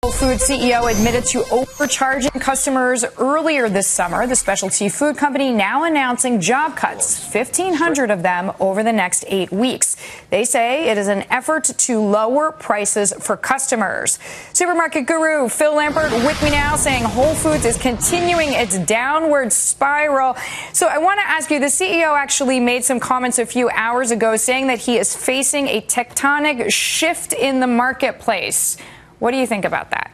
Whole Foods CEO admitted to overcharging customers earlier this summer. The specialty food company now announcing job cuts, 1,500 of them over the next 8 weeks. They say it is an effort to lower prices for customers. Supermarket guru Phil Lempert with me now, saying Whole Foods is continuing its downward spiral. So I want to ask you, the CEO actually made some comments a few hours ago saying that he is facing a tectonic shift in the marketplace. What do you think about that?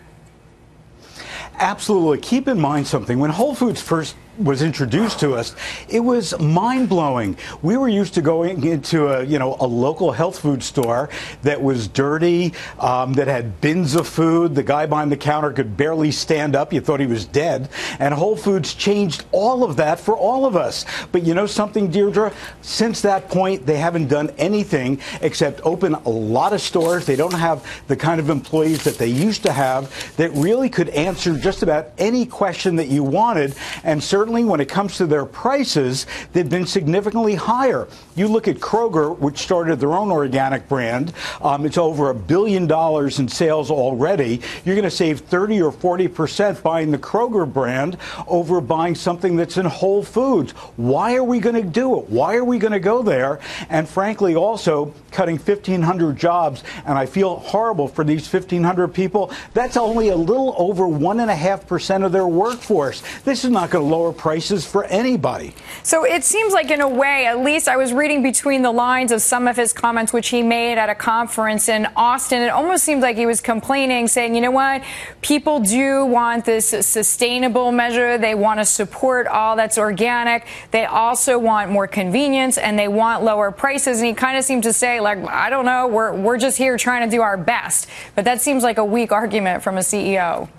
Absolutely. Keep in mind something. When Whole Foods first was introduced to us, it was mind-blowing. We were used to going into a local health food store that was dirty, that had bins of food. The guy behind the counter could barely stand up. You thought he was dead. And Whole Foods changed all of that for all of us. But you know something, Deirdre? Since that point, they haven't done anything except open a lot of stores. They don't have the kind of employees that they used to have that really could answer just about any question that you wanted. And certainly when it comes to their prices, they've been significantly higher. You look at Kroger, which started their own organic brand. It's over $1 billion in sales already. You're going to save 30 or 40% buying the Kroger brand over buying something that's in Whole Foods. Why are we going to do it? Why are we going to go there? And frankly, also cutting 1,500 jobs. And I feel horrible for these 1,500 people. That's only a little over 1.5% of their workforce. This is not going to lower prices for anybody. So it seems like, in a way, at least I was reading between the lines of some of his comments, which he made at a conference in Austin. It almost seemed like he was complaining, saying, you know what, people do want this sustainable measure. They want to support all that's organic. They also want more convenience, and they want lower prices. And he kind of seemed to say, like, I don't know, we're just here trying to do our best. But that seems like a weak argument from a CEO.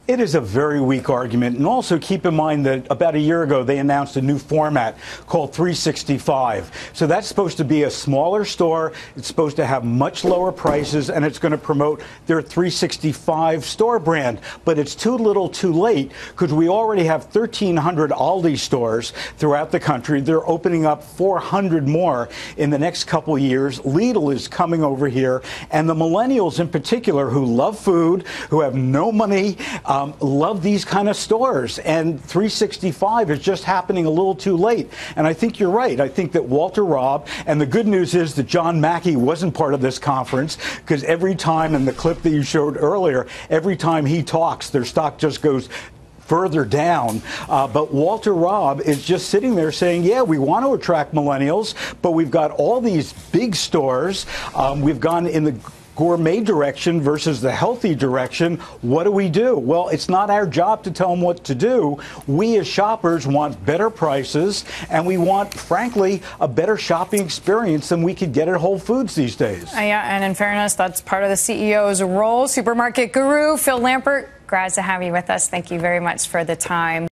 It is a very weak argument. And also keep in mind that about a year ago, they announced a new format called 365. So that's supposed to be a smaller store. It's supposed to have much lower prices, and it's going to promote their 365 store brand. But it's too little too late, because we already have 1,300 Aldi stores throughout the country. They're opening up 400 more in the next couple of years. Lidl is coming over here. And the millennials in particular, who love food, who have no money, love these kind of stores, and 365 is just happening a little too late. And I think you're right. I think that Walter Robb, and the good news is that John Mackey wasn't part of this conference, because every time, in the clip that you showed earlier, every time he talks, their stock just goes further down. But Walter Robb is just sitting there saying, yeah, we want to attract millennials, but we've got all these big stores. We've gone in the gourmet direction versus the healthy direction. What do? Well, it's not our job to tell them what to do. We as shoppers want better prices, and we want, frankly, a better shopping experience than we could get at Whole Foods these days. Yeah, and in fairness, that's part of the CEO's role. Supermarket guru Phil Lempert, glad to have you with us. Thank you very much for the time.